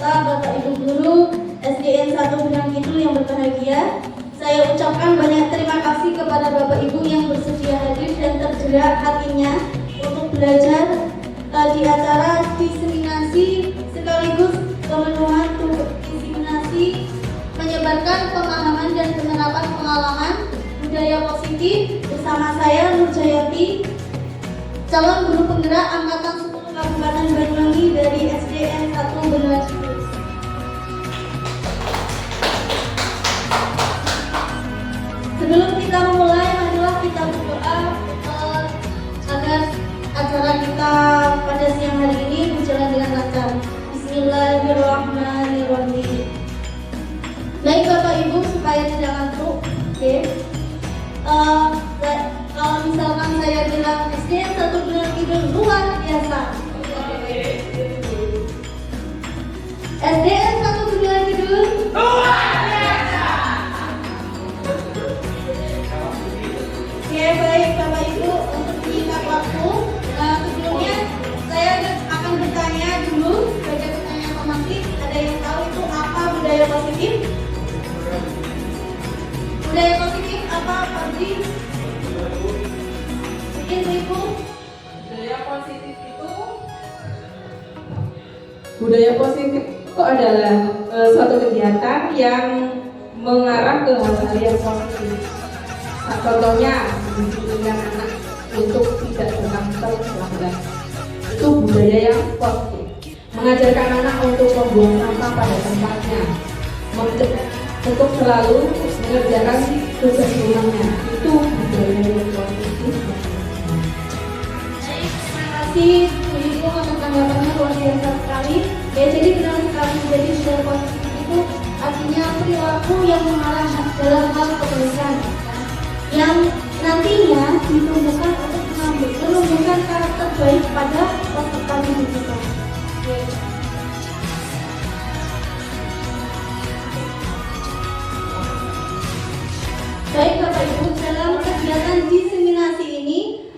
serta Bapak Ibu Guru SDN 1 Benang Kidul yang berbahagia. Saya ucapkan banyak terima kasih kepada Bapak Ibu yang bersedia hadir dan tergerak hatinya untuk belajar di acara diseminasi sekaligus pemenuhan diseminasi menyebarkan pemahaman dan penerapan pengalaman budaya positif bersama saya Nur Jayati, calon guru penggerak angkatan 10 Kabupaten Banyuwangi dari SDN 1 Benua Kidul. Sebelum kita memulai, marilah kita berdoa agar acara kita pada siang hari ini berjalan dengan lancar. Bismillahirrahmanirrahim. Baik Bapak Ibu, supaya tidak ngantuk, oke. Kalau misalkan saya bilang SDN 1 Benua Kidul luar biasa. SDN 1 Benua Kidul luar biasa. Oke, baik Bapak Ibu, untuk menyingkat waktu, sebelumnya saya akan bertanya dulu sebagai pertanyaan otomatis. Ada yang tahu itu apa budaya positif? Budaya positif apa, Pak Budi? Mungkin Ibu? Budaya positif itu adalah suatu kegiatan yang mengarah ke hal-hal yang positif. Contohnya mendisiplinkan anak untuk tidak berkata pelanggan. Itu budaya yang positif. Mengajarkan anak untuk membuang sampah pada tempatnya, untuk selalu mengerjakan tugas rumahnya. Itu budaya yang positif. Terima kasih Ibu untuk tanggapannya luar biasa sekali. Ya, jadi benar sekali, jadi budaya positif itu artinya perilaku yang mengarah dalam hal kebaikan, yang nantinya ditumbuhkan untuk menumbuhkan karakter baik pada peserta didik kita. Baik Bapak Ibu, dalam kegiatan diseminasi ini,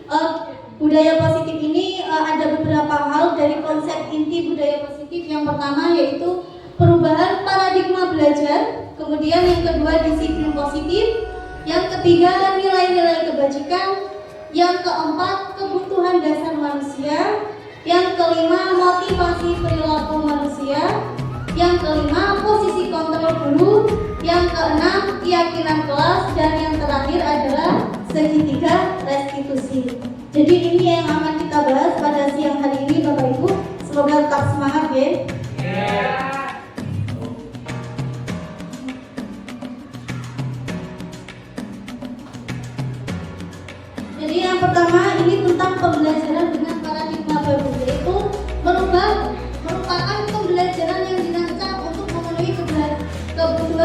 budaya positif ini ada beberapa hal dari konsep inti budaya positif. Yang pertama yaitu perubahan paradigma belajar, kemudian yang kedua disiplin positif, yang ketiga nilai-nilai kebajikan, yang keempat kebutuhan dasar manusia, yang kelima motivasi perilaku manusia, yang kelima posisi kontrol guru, yang keenam keyakinan kelas, dan yang terakhir adalah segitiga restitusi. Jadi ini yang akan kita bahas pada siang hari ini Bapak Ibu. Semoga tetap semangat ya. Jadi yang pertama ini tentang pembelajaran dengan paradigma baru, yaitu merupakan pembelajaran yang dirancang untuk memenuhi kebutuhan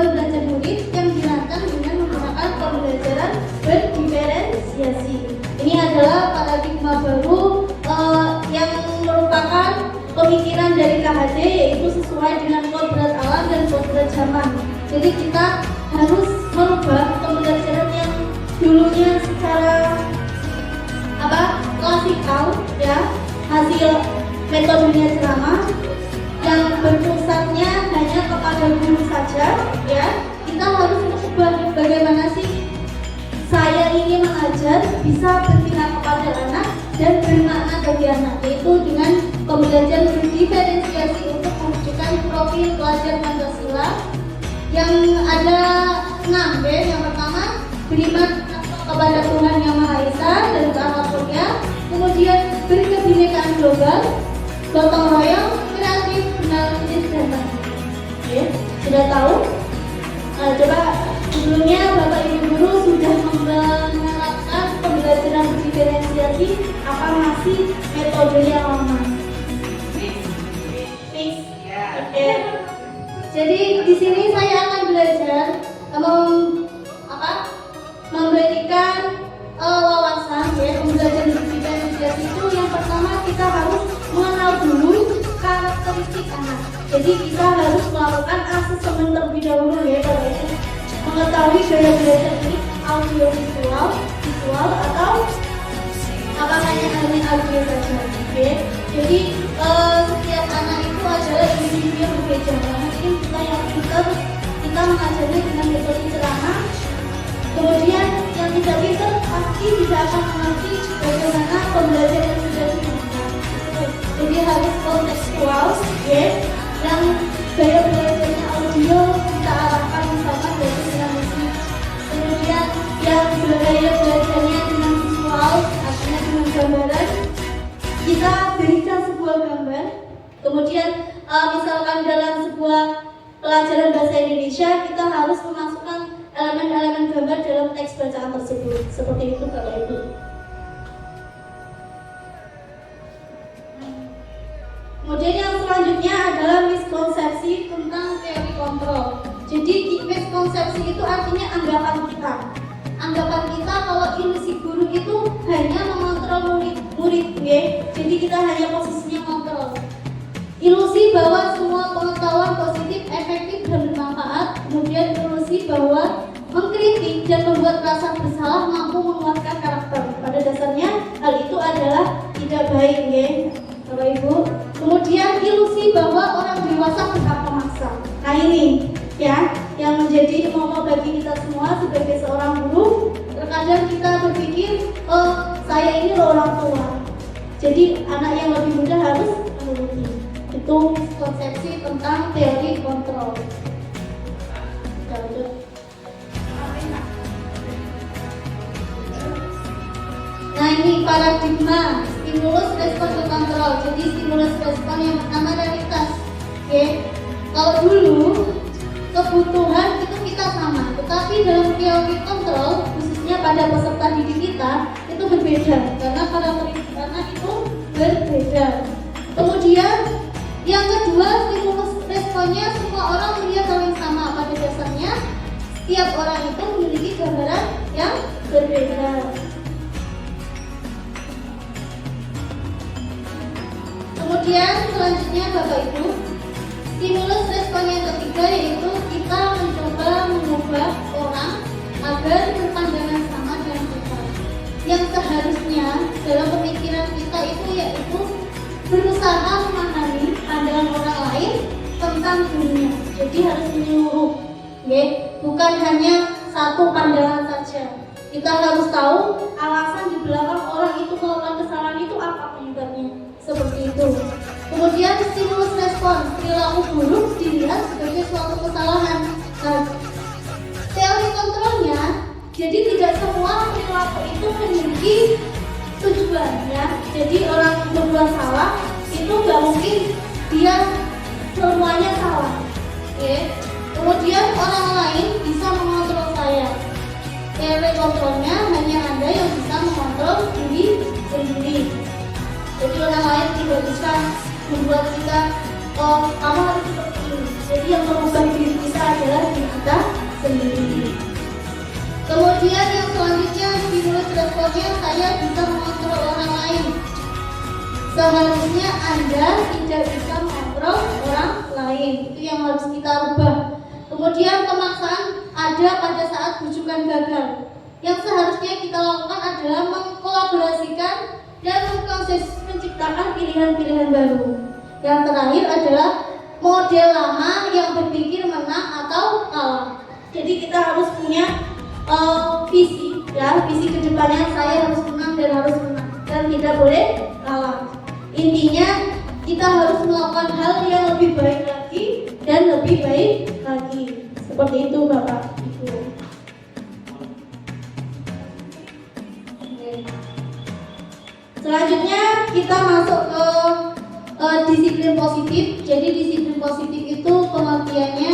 belajar murid yang dirancang dengan menggunakan pembelajaran berdiferensiasi. Ini adalah paradigma baru yang merupakan pemikiran dari KHD, yaitu sesuai dengan kodrat alam dan kodrat zaman. Jadi kita harus merubah pembelajaran yang dulunya secara klasikal, ya, hasil metodenya ceramah yang berpusatnya hanya kepada guru saja, ya. Kita harus merubah bagaimana sih saya ini mengajar bisa berpihak kepada anak dan bermakna bagi anak, yaitu dengan pembelajaran berdiferensiasi untuk mewujudkan profil pelajar Pancasila yang ada 6 ya. Yang pertama, beriman kepada Tuhan Yang Maha Esa dan ke apapun-Nya, kemudian berkebinekaan global, gotong royong, kreatif, analisis, dan taktik. Oke, sudah tahu? Coba sebelumnya Bapak Ibu Guru sudah menerapkan pembelajaran berdiferensiasi apa masih metode yang lama? Fix. Oke. Jadi di sini saya akan belajar memberikan wawasan ya. Pembelajaran berdiferensiasi itu yang pertama kita harus mengenal dulu karakteristik anak. Jadi kita harus melakukan asesmen terlebih dahulu ya, yaitu mengetahui gaya belajar ini audiovisual, visual atau apa hanya audio saja. Oke. Jadi setiap anak itu adalah individu yang berbeda. berbeda. Mungkin kita yang pintar, kita mengajarnya dengan metode ceramah. Kemudian yang tidak pintar pasti tidak akan mengerti bagaimana pembelajaran sudah diberikan. Jadi harus kontekstual, ya. Yang gaya belajarnya audio kita arahkan misalkan dari dengan musik. Kemudian yang gaya belajarnya dengan visual, artinya dengan gambaran, kita berikan sebuah gambar. Kemudian misalkan dalam sebuah pelajaran bahasa Indonesia, kita harus memasukkan elemen-elemen gambar dalam teks bacaan tersebut. Seperti itu Bapak Ibu. Kemudian yang selanjutnya adalah miskonsepsi tentang teori kontrol. Jadi miskonsepsi itu artinya anggapan kita. Anggapan kita kalau ilusi guru itu hanya mengontrol murid, ya. Jadi kita hanya posisinya kontrol. Ilusi bahwa semua pengetahuan positif, efektif dan bermanfaat. Kemudian ilusi bahwa mengkritik dan membuat rasa bersalah mampu menguatkan karakter. Pada dasarnya hal itu adalah tidak baik, ya Bapak Ibu. Kemudian ilusi bahwa orang dewasa berhak memaksa. Nah ini ya yang menjadi momok bagi kita semua sebagai seorang guru. Terkadang kita berpikir, oh saya ini loh orang tua, jadi anak yang lebih muda harus menuruti. Itu konsepsi tentang teori kontrol. Nah ini paradigma stimulus respon ke kontrol. Jadi stimulus respon yang pertama realitas. Oke. Kalau dulu kebutuhan itu kita sama, tetapi dalam teori kontrol khususnya pada peserta didik kita itu berbeda karena itu berbeda. Kemudian yang kedua stimulus responnya semua orang melihat hal yang sama. Pada dasarnya setiap orang itu memiliki gambaran yang berbeda. Kemudian selanjutnya Bapak Ibu, stimulus respon yang ketiga yaitu kita mencoba mengubah orang agar berpandangan sama dengan kita. Yang seharusnya dalam pemikiran kita itu yaitu berusaha memahami pandangan orang lain tentang dunia. Jadi harus menyeluruh, ya, bukan hanya satu pandangan saja. Kita harus tahu alasan di belakang orang itu melakukan kesalahan itu apa penyebabnya. Seperti itu. Kemudian stimulus respon, perilaku buruk dilihat sebagai suatu kesalahan. Nah, teori kontrolnya, jadi tidak semua perilaku itu memiliki tujuan, ya. Jadi orang berbuat salah itu nggak mungkin dia semuanya salah. Oke. Kemudian orang lain bisa mengontrol saya. Teori kontrolnya hanya Anda yang bisa mengontrol diri sendiri. Jadi orang lain tidak bisa membuat kita, oh kamu harus seperti ini. Jadi yang merubah diri kita adalah diri kita sendiri. Kemudian yang selanjutnya stimulus responnya saya bisa mengontrol orang lain. Seharusnya Anda tidak bisa mengontrol orang lain. Itu yang harus kita rubah. Kemudian pemaksaan ada pada saat rujukan gagal. Yang seharusnya kita lakukan adalah mengkolaborasikan dan menciptakan pilihan-pilihan baru. Yang terakhir adalah model lama yang berpikir menang atau kalah. Jadi kita harus punya visi, ya, visi kedepannya saya harus menang dan tidak boleh kalah. Intinya kita harus melakukan hal yang lebih baik lagi dan lebih baik lagi. Seperti itu Bapak Ibu. Selanjutnya kita masuk ke disiplin positif. Jadi disiplin positif itu pengertiannya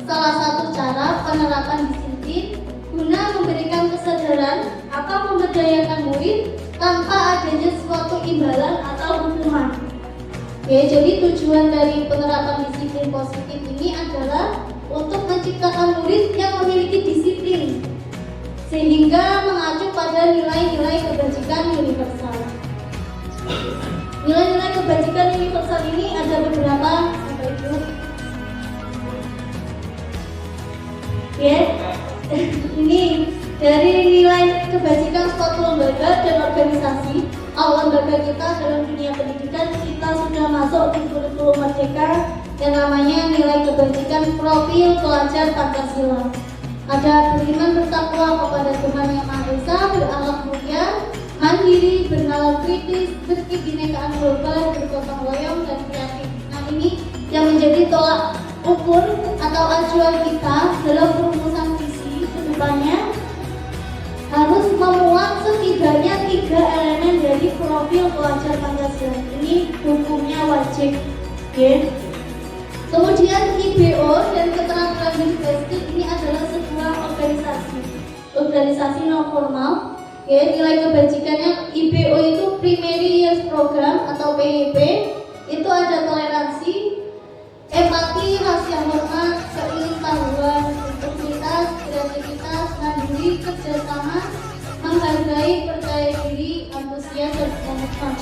salah satu cara penerapan disiplin guna memberikan kesadaran atau memberdayakan murid tanpa adanya suatu imbalan atau hukuman. Oke, jadi tujuan dari penerapan disiplin positif ini adalah untuk menciptakan murid yang memiliki disiplin sehingga mengacu pada nilai-nilai kebajikan universal. Nilai-nilai kebajikan universal ini ada beberapa, Bapak Ibu. Ya, ini dari nilai kebajikan suatu lembaga dan organisasi. Lembaga kita dalam dunia pendidikan kita sudah masuk di kurikulum merdeka yang namanya nilai kebajikan profil pelajar Pancasila. Ada beriman bertakwa kepada Tuhan Yang Maha Esa, berakhlak mulia, mandiri, bernalar kritis, berkebinekaan global, bergotong royong dan kreatif. Nah, ini yang menjadi tolak ukur atau acuan kita dalam perumusan visi kedepannya, harus memuat setidaknya 3 elemen dari profil pelajar Pancasila. Ini hukumnya wajib, ya. Kemudian IBO dan keterampilan linguistik ini adalah sebuah organisasi non formal. Ya, nilai kebajikannya IBO itu Primary Years Program atau PYP. Itu ada toleransi, empati, rasa hormat, keingin-tahuan, integritas, kreativitas, mandiri, kerjasama, menghargai, percaya diri, antusias, dan komitmen.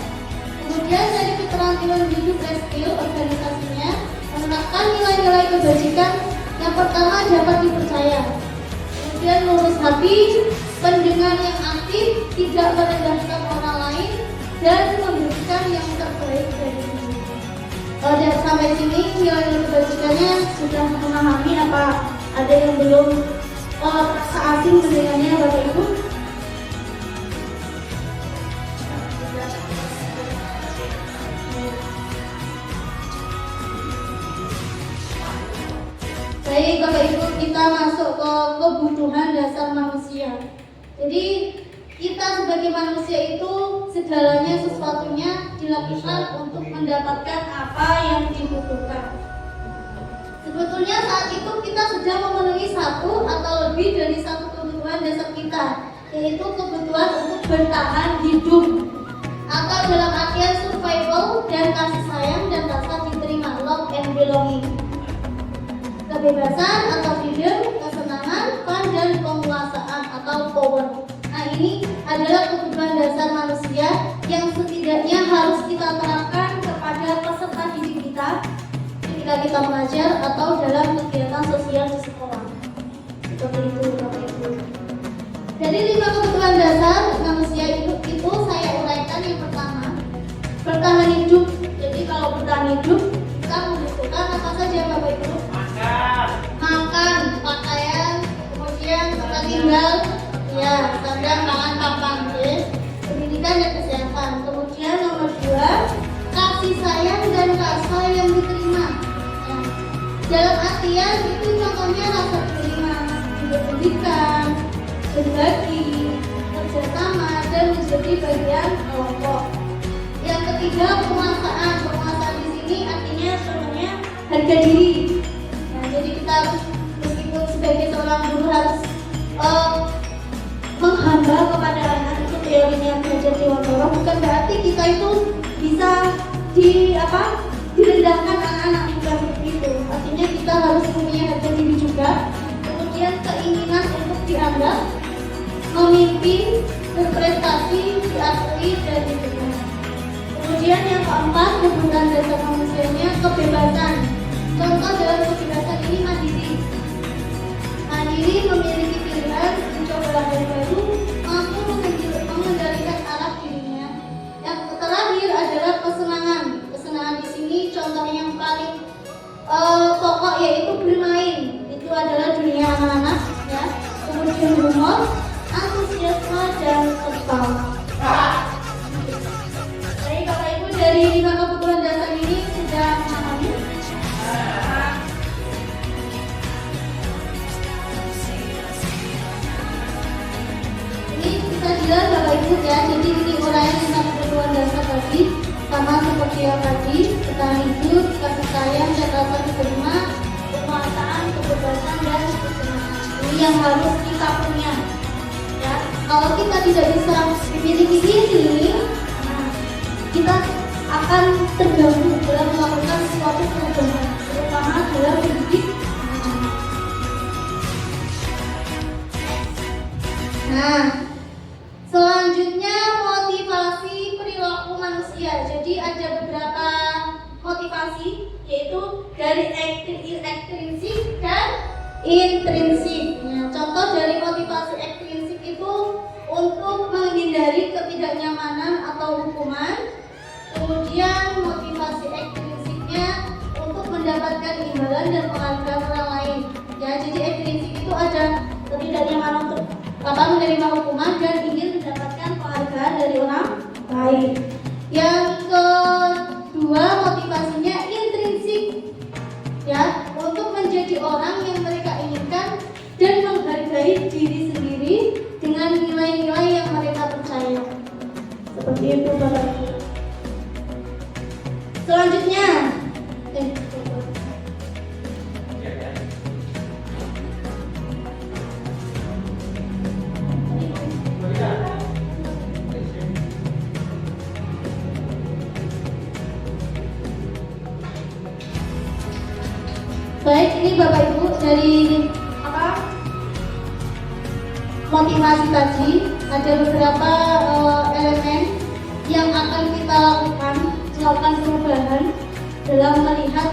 Kemudian dari keterampilan hidup skill organisasinya menerapkan nilai-nilai kebajikan. Yang pertama, dapat dipercaya. Kemudian lurus hati, pendengar yang aktif, tidak merendahkan orang lain, dan memberikan yang terbaik dari diri. Kalau sampai sini nilai kebajikannya sudah memahami, apa ada yang belum seasing mendengarnya Bapak Ibu? Baik Bapak Ibu, kita masuk ke kebutuhan dasar manusia. Jadi kita sebagai manusia itu segalanya sesuatunya dilakukan untuk mendapatkan apa yang dibutuhkan. Sebetulnya saat itu kita sudah memenuhi satu atau lebih dari satu kebutuhan dasar kita, yaitu kebutuhan untuk bertahan hidup atau dalam artian survival dan kasih sayang dan rasa diterima, love and belonging. Kebebasan atau freedom, kesenangan, fun, dan penguasaan atau power. Nah, ini adalah kebutuhan dasar manusia yang setidaknya harus kita terapkan kepada peserta didik kita ketika kita mengajar atau dalam kegiatan sosial di sekolah. Seperti itu, Bapak Ibu. Dari 5 kebutuhan dasar manusia itu saya uraikan. Yang pertama, bertahan hidup. Jadi kalau bertahan hidup, kita membutuhkan apa saja Bapak Ibu? Makan, pakaian, kemudian tempat tinggal, ya, sandang, pangan, papan, ya. Pendidikan dan kesehatan. Kemudian nomor 2, kasih sayang dan rasa yang diterima. Ya. Dalam artian itu contohnya rasa diterima, diberikan, berbagi, kerjasama, dan menjadi bagian kelompok. Yang ketiga, penguasaan. Penguasaan di sini artinya sebenarnya harga diri. Jadi kita harus, meskipun sebagai seorang guru harus menghamba kepada anak, itu teorinya belajar di Wondoro. Bukan berarti kita itu bisa direndahkan anak-anak, bukan begitu. Artinya kita harus punya harga diri juga. Kemudian keinginan untuk dianggap, memimpin, berprestasi, diakui, dan diterima. Kemudian yang keempat, kebutuhan dasar manusianya kebebasan. Contoh dalam kebebasan ini mandiri. Mandiri memiliki pilihan, mencoba hal baru, mampu mengendalikan arah dirinya. Yang terakhir adalah kesenangan. Kesenangan di sini contohnya yang paling pokok yaitu bermain. Itu adalah dunia anak-anak, ya. Kemudian humor, antusiasme, dan ketawa. Baik Bapak Ibu, dari 5 kebutuhan dasar ini sudah memahami. Jelas Bapak Ibu, ya. Jadi ini uraian 5 kebutuhan dasar tadi, sama seperti yang tadi: bertahan hidup, kasih sayang, dan rasa diterima, penguasaan, kebebasan, dan kesenangan. Ini yang harus kita punya, ya. Kalau kita tidak bisa memiliki ini, nah, kita akan terganggu dalam melakukan suatu perubahan, terutama dalam pendidik. Nah, selanjutnya motivasi perilaku manusia. Jadi ada beberapa motivasi, yaitu dari ekstrinsik dan intrinsik. Nah, contoh dari motivasi ekstrinsik itu untuk menghindari ketidaknyamanan atau hukuman. Kemudian motivasi ekstrinsiknya untuk mendapatkan imbalan dan penghargaan orang lain. Ya, jadi intrinsik itu ada ketidaknyamanan untuk menerima hukuman dan ingin mendapatkan penghargaan dari orang lain. Yang kedua, motivasinya intrinsik, ya, untuk menjadi orang yang mereka inginkan dan menghargai diri sendiri dengan nilai-nilai yang mereka percaya. Seperti itu, Bapak Ibu. Selanjutnya, baik, ini Bapak Ibu dari motivasi tadi ada beberapa elemen yang akan kita melakukan perubahan dalam melihat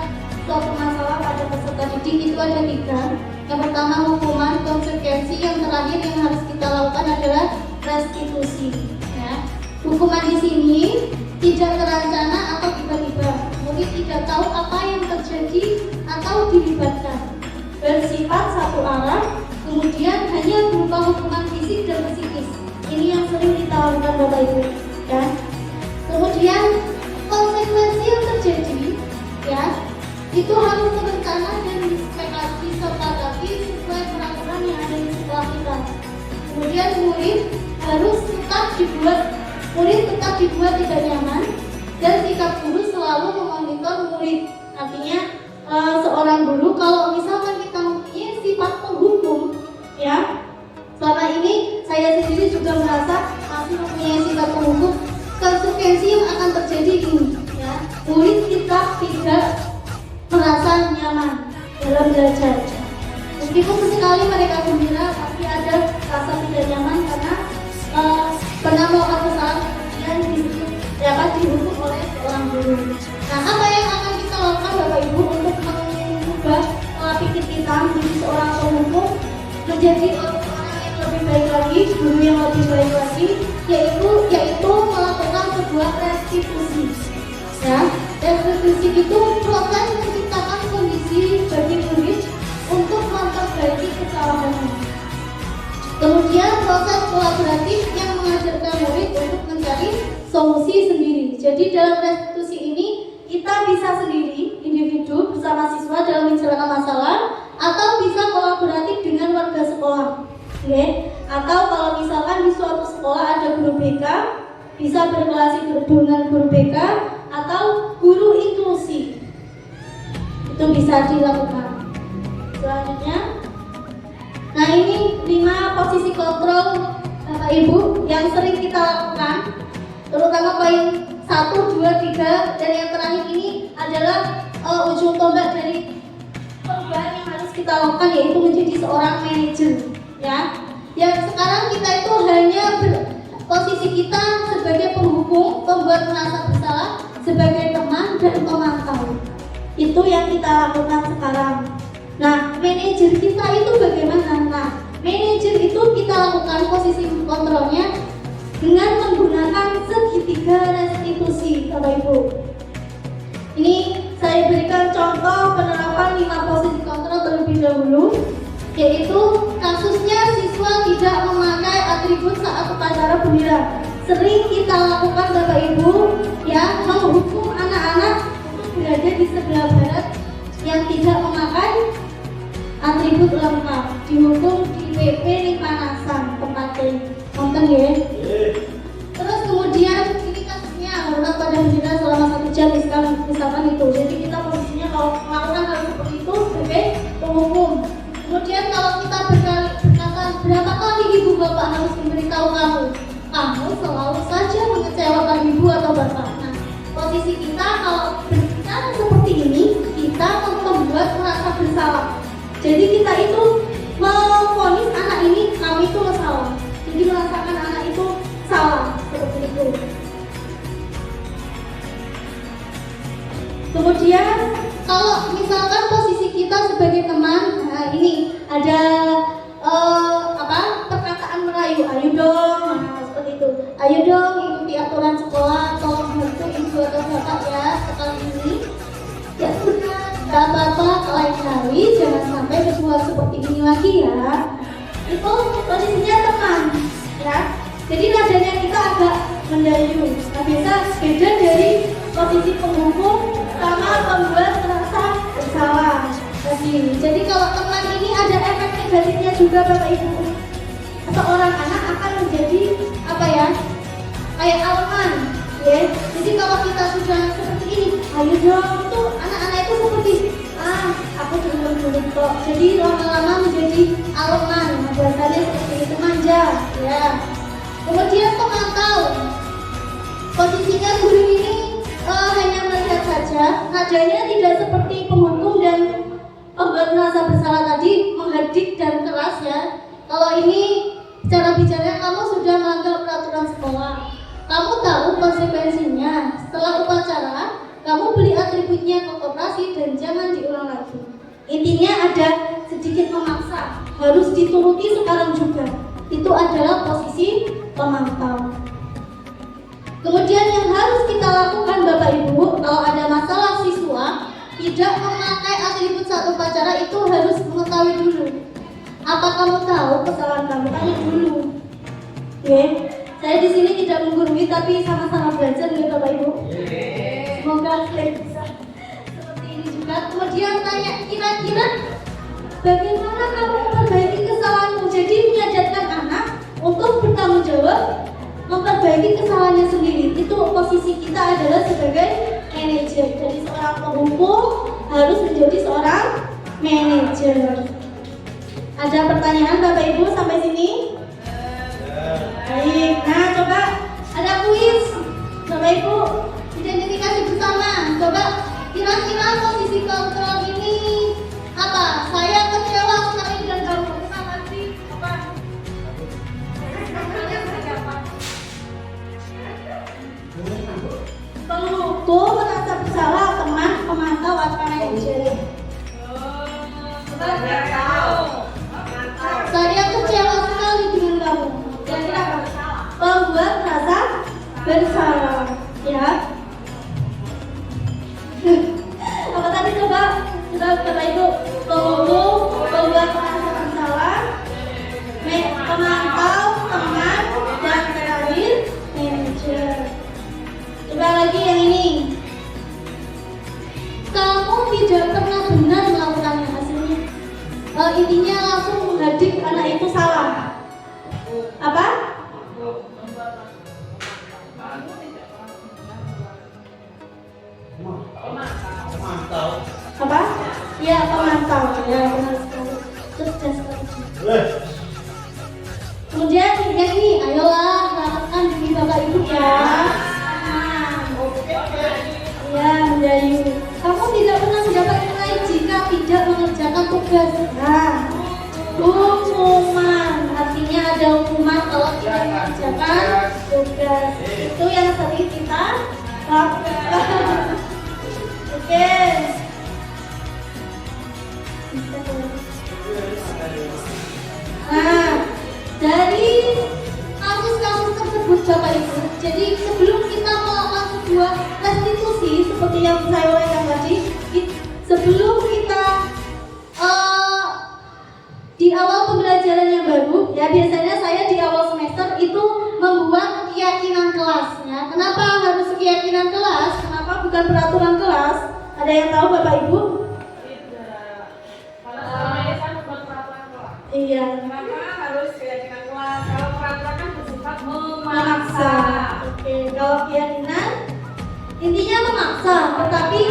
suatu masalah pada peserta didik. Itu ada 3. Yang pertama hukuman, konsekuensi, yang terakhir yang harus kita lakukan adalah restitusi. Ya. Hukuman di sini tidak terencana atau tiba-tiba. Murid tidak tahu apa yang terjadi atau dilibatkan. Bersifat satu arah, kemudian hanya berupa hukuman fisik dan psikis. Ini yang sering kita lakukan, Bapak Ibu. Ya. Kemudian konsekuensi yang terjadi, ya, itu harus terencana dan disepakati sesuai peraturan yang ada di sekolah kita. Kemudian murid tetap dibuat tidak nyaman, dan sikap guru selalu memonitor murid. Artinya seorang guru kalau misalkan kita mempunyai sifat penghukum, ya, selama ini saya sendiri juga merasa masih mempunyai sifat penghukum. Konsekuensi yang akan terjadi ini, ya, murid kita tidak merasa nyaman dalam belajar. Meskipun sekali mereka gembira, pasti ada rasa tidak nyaman karena pernah melakukan kesalahan kemudian dapat dihukum oleh seorang guru. Nah, apa yang akan kita lakukan, Bapak Ibu, untuk mengubah pola pikir kita menjadi seorang penghukum, menjadi orang yang lebih baik lagi, guru yang lebih baik lagi, yaitu melakukan sebuah restitusi. Ya, restitusi itu proses menciptakan kondisi bagi murid untuk memperbaiki kesalahannya. Kemudian proses kolaboratif yang mengajarkan murid untuk mencari solusi sendiri. Jadi dalam restitusi ini kita bisa sendiri, individu bersama siswa dalam menyelesaikan masalah, atau bisa kolaboratif dengan warga sekolah. Oke? Atau kalau misalkan di suatu sekolah ada guru BK, bisa berrelasi dengan guru BK atau guru inklusi. Itu bisa dilakukan. Selanjutnya, nah ini 5 posisi kontrol Bapak Ibu yang sering kita lakukan, terutama poin 1, 2, 3, dan yang terakhir ini adalah ujung tombak dari perubahan yang harus kita lakukan, yaitu menjadi seorang manajer. Ya, yang sekarang kita itu hanya posisi kita sebagai penghukum, pembuat merasa bersalah, sebagai teman dan pemantau. Itu yang kita lakukan sekarang. Nah, manajer kita itu bagaimana? Nah, manajer itu kita lakukan posisi kontrolnya dengan menggunakan segitiga restitusi, Bapak Ibu. Ini saya berikan contoh penerapan 5 posisi kontrol terlebih dahulu, yaitu kasusnya siswa tidak memakai atribut saat upacara bendera. Sering kita lakukan, Bapak Ibu, ya, menghukum anak-anak untuk berada di sebelah barat yang tidak memakai atribut lengkap, dihukum di PP ning panasan tempatnya nonton ya. Terus kemudian ini kasusnya hormat pada bendera selama 1 jam misalkan itu. Jadi kita posisinya kalau melakukan hal seperti itu sebagai penghukum. Kemudian kalau kita berkata berapa kali ibu bapak harus memberitahu kamu selalu saja mengecewakan ibu atau bapak. Nah, posisi kita kalau berbicara seperti ini, kita membuat merasa bersalah. Jadi kita itu memvonis anak ini, kamu itu salah. Jadi merasakan anak itu salah, seperti itu. Kemudian kalau misalkan posisi kita sebagai teman, nah ini ada perkataan merayu, ayo dong, nah, seperti itu. Ayo dong ikuti aturan sekolah, tolong bantu ibu atau bapak ya sekali ini. Ya sudah, sekali jangan sampai berbuat seperti ini lagi ya. Itu posisinya teman ya. Jadi nadanya kita agak mendayu. Nah, biasa beda dari posisi penghukum sama pembuat merasa bersalah tadi. Jadi kalau teman ini ada efek negatifnya juga Bapak Ibu. Seorang anak akan menjadi apa ya? Kayak aleman, ya. Jadi kalau kita sudah seperti ini, ayo dong, itu anak-anak itu seperti aku dulu kok. Jadi lama-lama menjadi aleman, bahasanya seperti itu, manja, ya. Kemudian pemantau, posisinya guru ini hanya melihat saja, nadanya tidak seperti penghukum dan pembuat merasa bersalah tadi menghardik dan keras ya. Kalau ini cara bicara kamu sudah melanggar peraturan sekolah. Kamu tahu konsekuensinya. Setelah upacara, kamu beli atributnya ke koperasi dan jangan diulang lagi. Intinya ada sedikit memaksa, harus dituruti sekarang juga. Itu adalah posisi pemantau. Kemudian yang harus kita lakukan Bapak Ibu, kalau ada masalah siswa tidak memakai atribut saat upacara itu harus mengetahui dulu. Apa kamu tahu kesalahan kamu? Tanya dulu. Oke, saya di sini tidak menggurui tapi sama-sama belajar ya Bapak Ibu. Semoga saya bisa seperti ini juga. Kemudian tanya kira-kira bagaimana kamu memperbaiki kesalahanmu. Jadi mengajarkan anak untuk bertanggung jawab memperbaiki kesalahannya sendiri. Itu posisi kita adalah sebagai manajer. Jadi seorang penghukum harus menjadi seorang manajer. Ada pertanyaan Bapak Ibu sampai sini? Baik, nah coba ada kuis Bapak Ibu, identifikasi bersama. Coba kira-kira posisi kontrol ini apa? Saya kecewa sekali dengan kamu. Kenapa sih? Apa? Penghukum merasa bersalah, teman pemantau atau manajer. Saya kecewa sekali dengan kamu. Kira-kira apa? Pembuat merasa bersalah, ya. Apa tadi coba? Bapak Ibu, penghukum, pembuat merasa bersalah, pemantau, teman, dan terakhir manajer. Coba lagi yang ini. Kamu tidak pernah benar melakukannya hasilnya. Intinya langsung menghadik anak itu salah. Apa? Pemantau. Apa? Ya, pemantau. Ya, benar sekali. Cerdas sekali. Kemudian yang ini, ayolah rapatkan diri Bapak Ibu ya. Ya, mendayu. Kamu tidak pernah mendapat nilai jika tidak mengerjakan tugas. Nah, hukuman. Artinya ada hukuman kalau tidak mengerjakan tugas. Itu yang sering kita lakukan. Oke. Nah, dari kasus-kasus tersebut Bapak Ibu, jadi sebelum kita melakukan sebuah restitusi seperti yang saya uraikan tadi, sebelum kita di awal pembelajaran yang baru, ya biasanya saya di awal semester itu membuat keyakinan kelas. Ya. Kenapa harus keyakinan kelas? Kenapa bukan peraturan kelas? Ada yang tahu Bapak Ibu? Iya. Kenapa harus keyakinan kelas? Kalau peraturan kan bersifat Memaksa. Oke, kalau keyakinan intinya memaksa, tetapi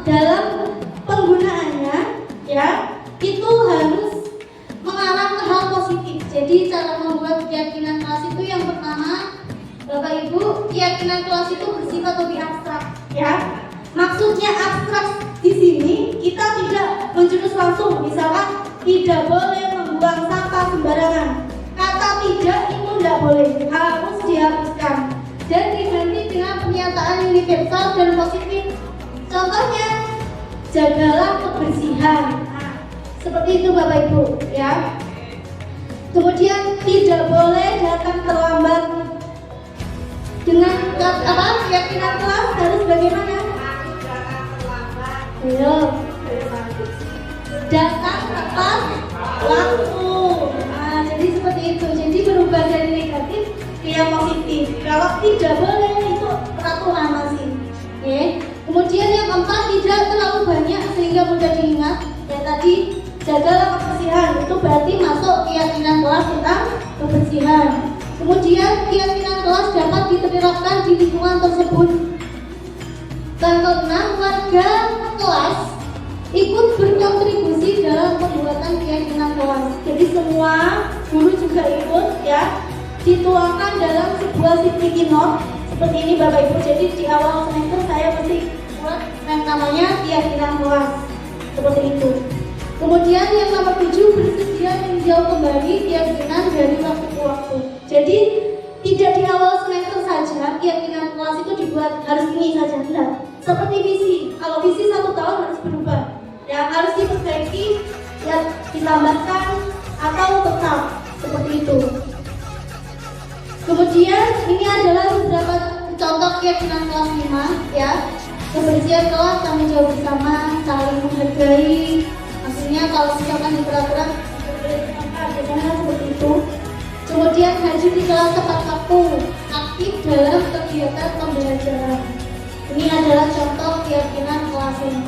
dalam penggunaannya ya itu harus mengarah ke hal positif. Jadi cara membuat keyakinan kelas itu yang pertama, Bapak Ibu, keyakinan kelas itu bersifat lebih abstrak ya. Maksudnya abstrak di sini kita tidak menjurus langsung, misalkan tidak boleh membuang sampah sembarangan. Kata tidak itu tidak boleh, harus dihapuskan dan diganti dengan pernyataan universal dan positif. Contohnya, jagalah kebersihan. Nah, seperti itu Bapak Ibu ya. Kemudian tidak boleh datang terlambat. Dengan keyakinan kelas harus bagaimana? Ayo. tepat waktu. Nah, jadi seperti itu. Jadi berubah dari negatif ke yang positif. Kalau tidak boleh itu peraturan masih. Oke. Kemudian yang keempat, tidak terlalu banyak sehingga mudah diingat. Ya tadi, jagalah kebersihan. Itu berarti masuk keyakinan kelas tentang kebersihan. Kemudian keyakinan kelas dapat diterapkan di lingkungan tersebut. Dan keenam, warga kelas ikut berkontribusi dalam pembuatan keyakinan kelas. Jadi semua guru juga ikut ya, dituangkan dalam sebuah sticky note seperti ini Bapak Ibu. Jadi di awal semester saya mesti buat yang namanya keyakinan kelas seperti itu. Kemudian yang nomor 7, bersedia meninjau kembali keyakinan dari waktu ke waktu. Jadi tidak di awal semester saja keyakinan kelas itu dibuat harus ini saja, enggak. Seperti visi, kalau visi 1 tahun harus berubah, ya harus diperbaiki, ya ditambahkan atau tetap seperti itu. Kemudian ini adalah beberapa contoh keyakinan kelas 5 ya. Kebersihan kelas, tanggung jawab bersama, saling menghargai. Maksudnya kalau misalkan di peraturan biasanya seperti itu. Kemudian hadir di kelas tepat waktu, aktif dalam kegiatan pembelajaran. Ini adalah contoh keyakinan kelas 5.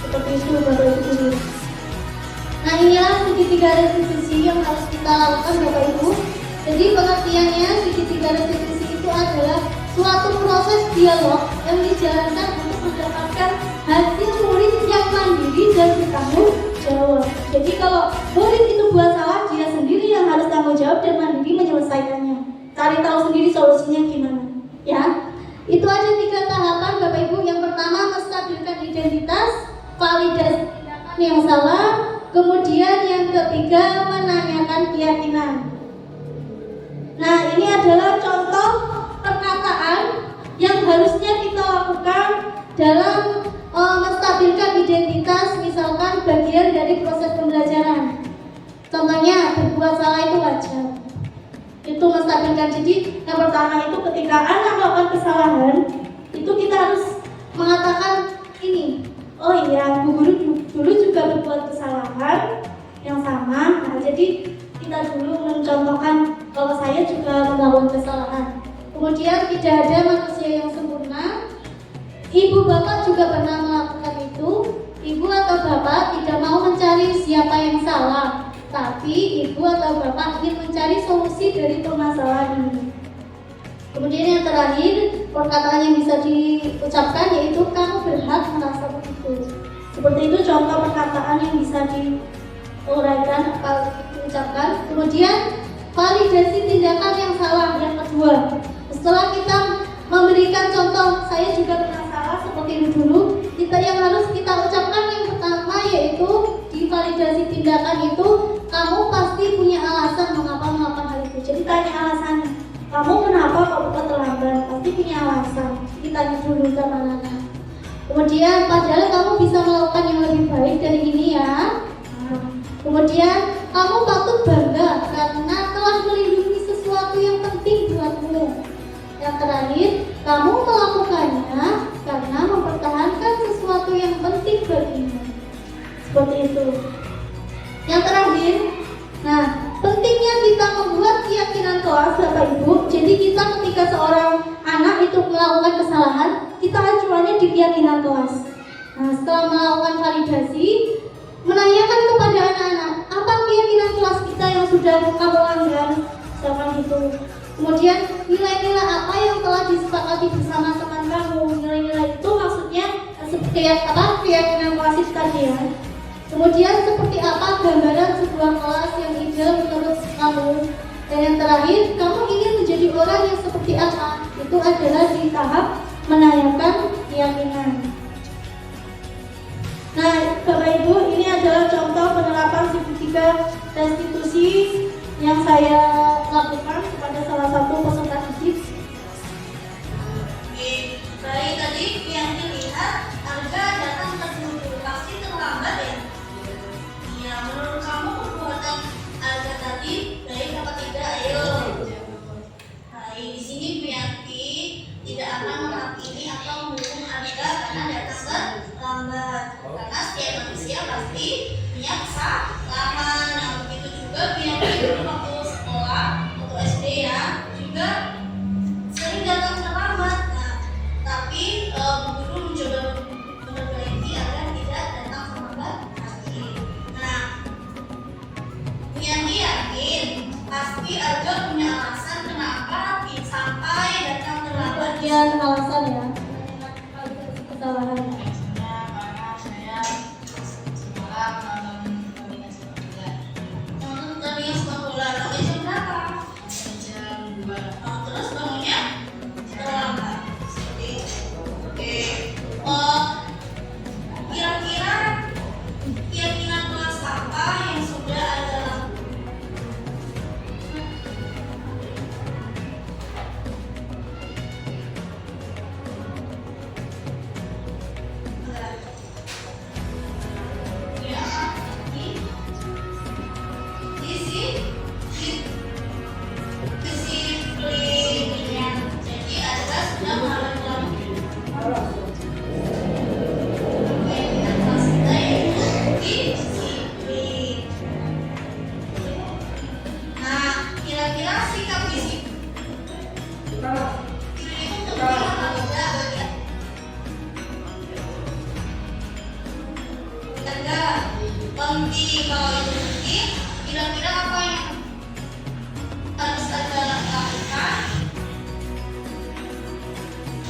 Seperti itu Bapak Ibu. Nah inilah segitiga restitusi yang harus kita lakukan Bapak Ibu. Jadi pengertiannya segitiga restitusi itu adalah suatu proses dialog yang dijalankan untuk mendapatkan hasil murid yang mandiri dan bertanggung jawab. Jadi kalau murid itu buat salah, dia sendiri yang harus tanggung jawab dan mandiri menyelesaikannya. Cari tahu sendiri solusinya gimana. Ya, itu aja 3 tahapan Bapak Ibu. Yang pertama, menstabilkan identitas, validasi tindakan yang salah. Kemudian yang ketiga, menanyakan keyakinan. Nah, ini adalah contoh perkataan yang harusnya kita lakukan dalam menstabilkan identitas, misalkan bagian dari proses pembelajaran. Contohnya, berbuat salah itu wajar. Itu menstabilkan. Jadi yang pertama itu ketika anak melakukan kesalahan, itu kita harus mengatakan ini, oh iya, Bu Guru dulu juga berbuat kesalahan yang sama. Nah, jadi kita dulu mencontohkan kalau saya juga melakukan kesalahan. Kemudian tidak ada manusia yang sempurna. Ibu bapak juga pernah melakukan itu. Ibu atau bapak tidak mau mencari siapa yang salah, tapi ibu atau bapak ingin mencari solusi dari permasalahan ini. Kemudian yang terakhir, perkataan yang bisa diucapkan yaitu kamu berhak merasa begitu. Seperti itu contoh perkataan yang bisa diuraikan atau diucapkan. Kemudian validasi tindakan yang salah yang kedua. Setelah kita memberikan contoh, saya juga pernah salah seperti itu dulu. Kita yang harus kita ucapkan yang pertama yaitu di validasi tindakan itu kamu pasti punya alasan mengapa melakukan hal itu. Jadi tanya alasannya. Kamu kenapa kok bukan terlambat? Pasti punya alasan. Ditanya dulu ke mana. Kemudian padahal kamu bisa melakukan yang lebih baik dari ini ya. Kemudian kamu patut bangga karena telah melindungi sesuatu yang penting buatmu. Yang terakhir, kamu melakukannya karena mempertahankan sesuatu yang penting bagimu. Seperti itu. Yang terakhir, nah pentingnya kita membuat keyakinan kelas Bapak Ibu. Jadi kita ketika seorang anak itu melakukan kesalahan, kita acuannya di keyakinan kelas. Nah setelah melakukan validasi, menanyakan kepada anak-anak, apa keyakinan kelas kita yang sudah kamu langgar? Misalkan gitu. Kemudian nilai-nilai apa yang telah disepakati bersama teman kamu. Nilai-nilai itu maksudnya seperti apa keyakinan kelas itu tadi ya. Kemudian seperti apa gambaran sebuah kelas yang ideal menurut kamu. Dan yang terakhir, kamu ingin menjadi orang yang seperti apa. Itu adalah di tahap menanyakan keyakinan. Nah Bapak Ibu, ini adalah contoh penerapan segitiga restitusi yang saya lakukan kepada salah satu peserta didik. Baik, tadi yang dilihat harga datang terburu-buru, pasti terlambat ya? Iya, menurut kamu perbuatan harga tadi baik apa tidak? Ayo. Baik, di sini Bianti tidak akan menghakimi atau menghukum harga karena datang terlambat. Karena setiap manusia pasti punya kesalahan. Nah, begitu juga biar dulu waktu sekolah, waktu SD ya, juga sering datang terlambat. Nah, tapi guru mencoba memperbaiki agar tidak datang terlambat lagi. Nah, yang yakin pasti ada punya alasan kenapa sampai datang terlambat. Bagian alasan ya, kesalahan. Karena saya semalam nonton pertandingan sepak bola. Nonton pertandingan sepak bola, lalu jam berapa? Jam 2. Terus bangunnya terlambat. Seperti itu. Oke. Kira-kira keyakinan kelas apa yang sudah ada lampu? Jadi ada sudah mulai lampu. Nah, kira-kira sikap disiplin itu penting apa tidak bagi enggak penting? Kalau itu penting, kira-kira apa yang harus Anda lakukan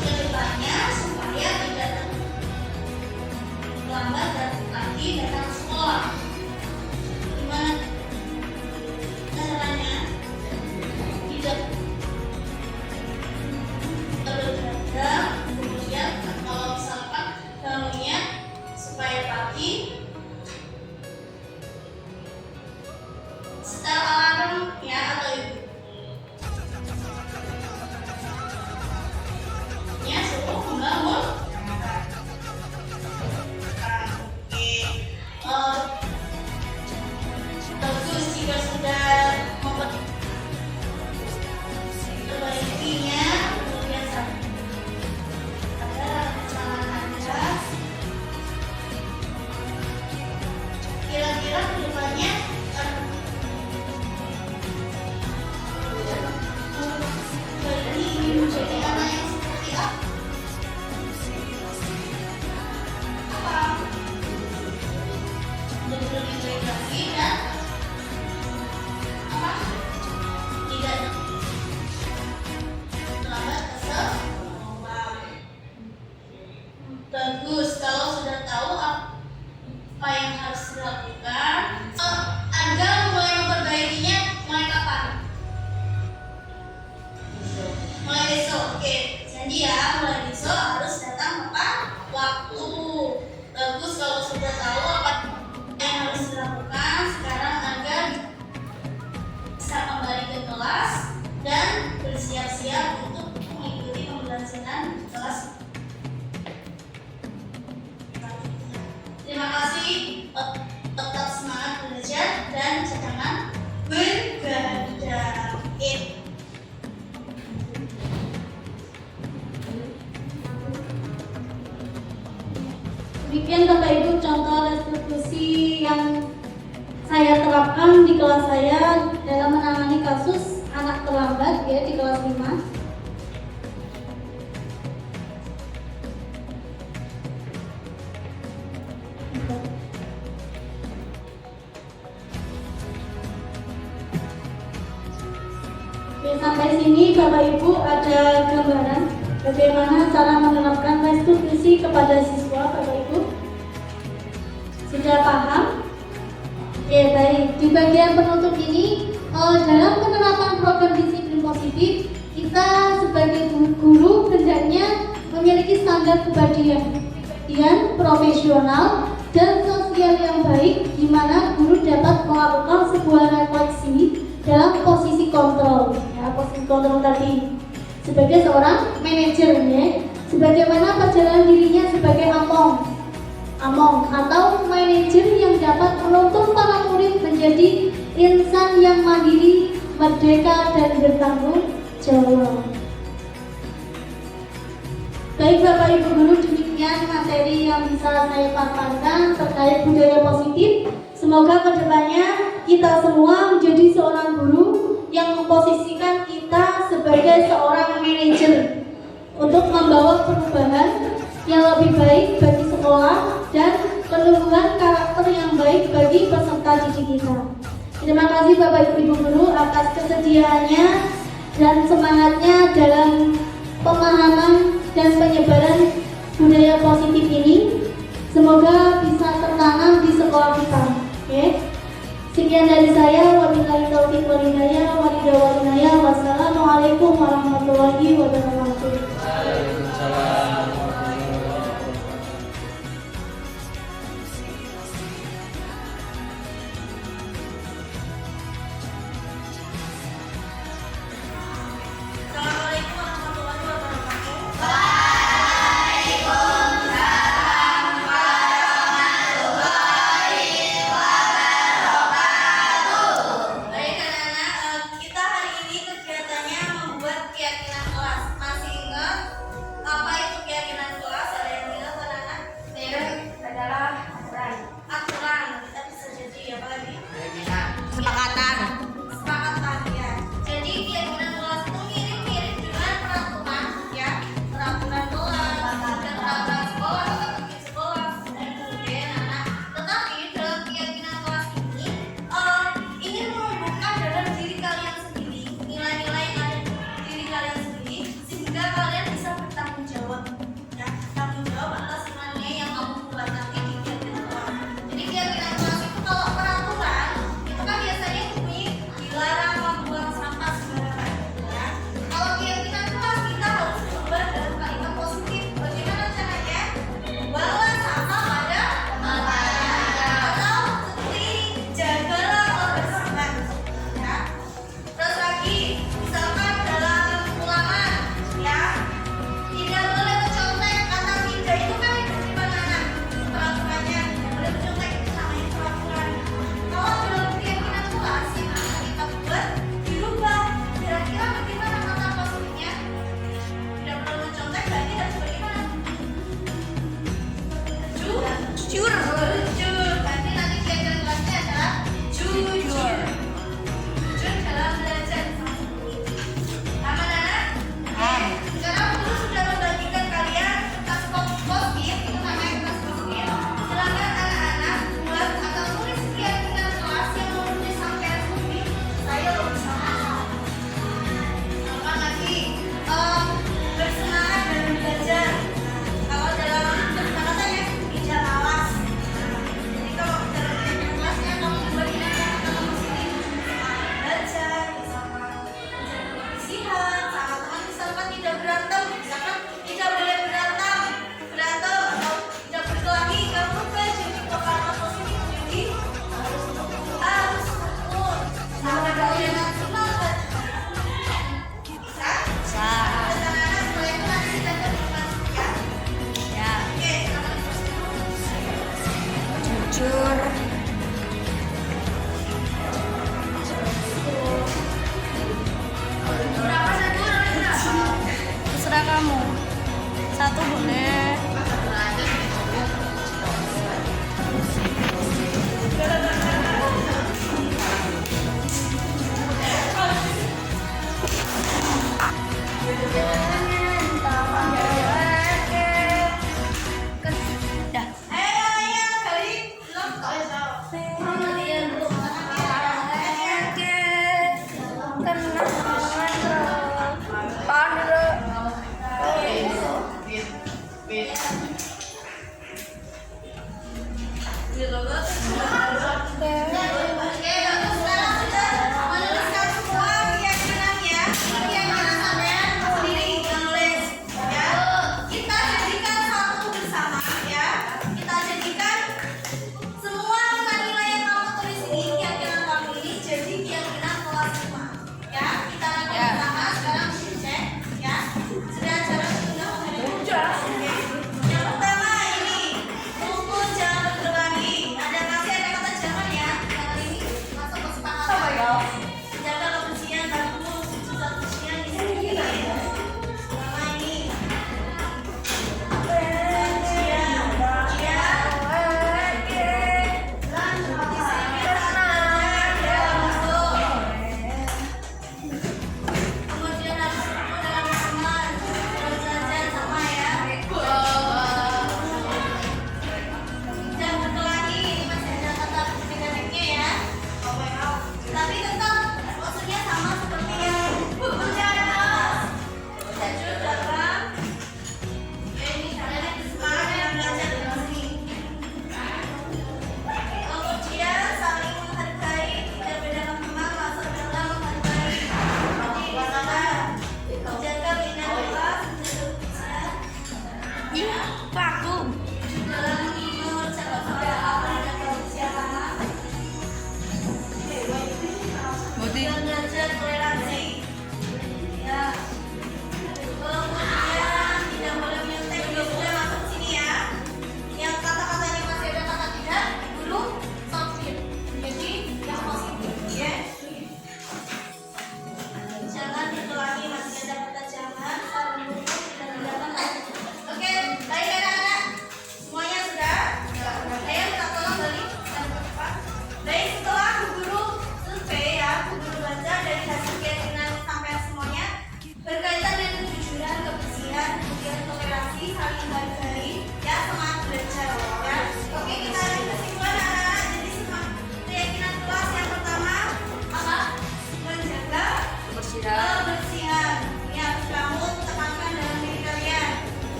ke depannya supaya tidak terlambat dan lagi datang ke sekolah? Gimana caranya? Tidak bergerak, kemudian kalau misalkan bangunnya supaya pagi, setel alarm ya atau ibu ya suruh membangun. Bagus jika sudah memperbaikinya, kemudian ada kesalahan Anda. Kira-kira kedepannya ini ingin menjadi anak yang seperti apa? Menjadi lebih baik lagi dan apa? Tidak terlambat ke sekolah. Bagus, kalau sudah tahu apa yang harus dilakukan, Anda mulai memperbaikinya mulai kapan? Mulai besok, oke. Jadi ya, mulai besok harus datang tepat waktu. Bagus kalau sudah tahu apa yang harus dilakukan. Sekarang Anda bisa kembali ke kelas dan bersiap-siap untuk mengikuti pembelajaran kelas. Terima kasih. Tetap semangat belajar dan jangan bergadang. Demikian Bapak Ibu contoh restitusi yang saya terapkan di kelas saya dalam menangani kasus anak terlambat ya di kelas 5. Oke, sampai sini Bapak Ibu ada gambaran bagaimana cara menerapkan restitusi kepada siswa. Bapak Ibu sudah paham? Oke, baik. Di bagian penutup ini dalam penerapan program disiplin positif, kita sebagai guru hendaknya memiliki standar kepribadian profesional dan sosial yang baik, di mana guru dapat melakukan sebuah refleksi dalam posisi kontrol, ya, posisi kontrol tadi sebagai seorang manajer, ya, sebagaimana perjalanan dirinya sebagai among atau manajer yang dapat menuntun para murid menjadi insan yang mandiri, merdeka dan bertanggung jawab. Baik Bapak Ibu guru, demikian sekian materi yang bisa saya paparkan terkait budaya positif. Semoga kedepannya kita semua menjadi seorang guru yang memposisikan kita sebagai seorang manajer untuk membawa perubahan yang lebih baik bagi sekolah dan penumbuhan karakter yang baik bagi peserta didik kita. Terima kasih Bapak Ibu Guru atas kesediaannya dan semangatnya dalam pemahaman dan penyebaran budaya positif ini. Semoga bisa tertanam di sekolah kita. Oke. Sekian dari saya. Wabillahi taufiq wal hidayah. Wassalamualaikum warahmatullahi wabarakatuh. Waalaikumsalam. Assalamualaikum warahmatullahi wabarakatuh. Baik anak-anak, kita hari ini kegiatannya membuat keyakinan kelas. Masih ingat apa itu keyakinan kelas? Ada yang ingat anak-anak? Adalah aturan. Kita bisa jadi apa lagi? Kesepakatan ya. Jadi keyakinan kelas itu mirip-mirip dengan peraturan ya. Peraturan kelas, dan peraturan sekolah, atau tertib sekolah dan kemudian anak. Tetapi dalam keyakinan kelas ini ingin menumbuhkan dalam diri kalian sendiri nilai-nilai yang ada di diri kalian sendiri sehingga kalian bisa bertanggung jawab ya, tanggung jawab atas semuanya yang kamu buat nanti di keyakinan kelas. Jadi keyakinan kelas itu kalau peraturan itu kan biasanya bunyi dilarang membuang sampah sembarangan ya. Kalau keyakinan kelas kita harus berubah dalam kalimat positif. Bagaimana caranya? Buanglah sampah pada tempatnya atau seperti jagalah kebersihan ya. Terus lagi misalkan dalam ulangan ya, tidak boleh mencontek. Kata tidak itu kan di mana peraturannya, tidak boleh mencontek, itu namanya peraturan. Kalau dalam keyakinan kelas yang akan kita buat dirubah, kira-kira bagaimana kata positifnya? Tidak perlu mencontek, berarti harus bagaimana? Jujur. Berarti nanti keyakinan kelasnya adalah jujur. Jujur dalam belajar. Aman anak? Sekarang guru sudah membagikan kalian kertas post-it, itu namanya kertas post-it. Silakan anak-anak buat atau tulis keyakinan kelas yang mau disampaikan sendiri. Saya bersama. Apa lagi? Bersemangat dalam belajar. Kalau dalam kesepakatannya bijak awas. Jadi kalau dalam keyakinan kelasnya kamu memberikan kata positif, belajar, misalkan menjaga kebersihan, sama teman misalkan tidak berantem, misalkan tidak boleh berantem atau tidak berkelahi, kamu rubah jadi kata positif jadi harus rukun. Sama kalian nasional kan? Bisa? Anak-anak sekolah itu nanti kita berikan ya. Oke, selamat jujur. Berapa satu? Terserah kamu. Satu boleh. Dah. Ayo, kali belum tahu. Kalian belum Yang pertama ini, buku jangan berkelahi. Ada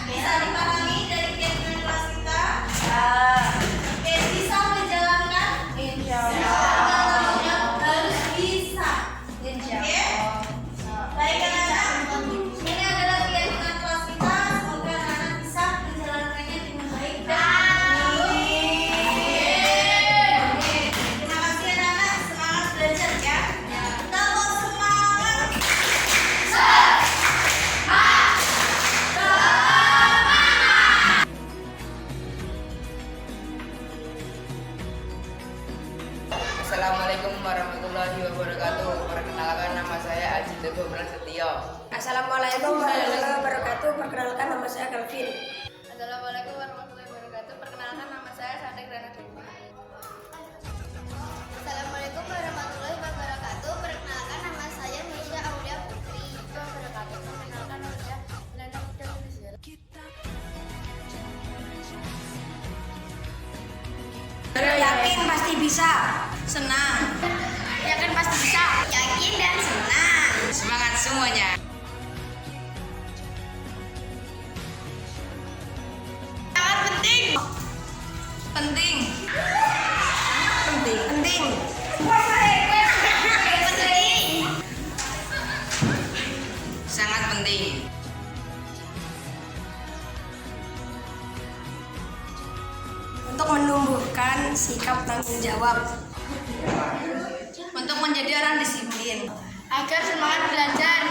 Bisa dipahami dari kegiatan kelas kita? Oke, bisa menjalankan? Harus bisa. Oke? Baik anak-anak, ini adalah kegiatan kelas kita. Semoga anak-anak bisa menjalankannya dengan baik dan terima kasih anak-anak, semangat belajar ya. Kita mau semangat. Assalamualaikum warahmatullahi wabarakatuh. Perkenalkan nama saya Aji Teguh Prasetyo. Assalamualaikum warahmatullahi wabarakatuh. Perkenalkan nama saya Calvin. Assalamualaikum warahmatullahi wabarakatuh. Perkenalkan nama saya Sandik Rana Dewi. Assalamualaikum warahmatullahi wabarakatuh. Perkenalkan nama saya Nisha Aulia Putri. Wabarakatuh. Perkenalkan nama saya Lena Indonesia. Yakin pasti bisa. Senang. Yakin pasti bisa. Yakin dan senang. Semangat semuanya. Sangat penting. Penting. Penting. Sangat penting. Untuk menumbuhkan sikap tanggung jawab. Untuk menjadi orang disiplin. Agar semangat belajar.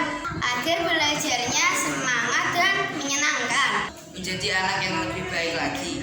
Agar belajarnya semangat dan menyenangkan. Menjadi anak yang lebih baik lagi.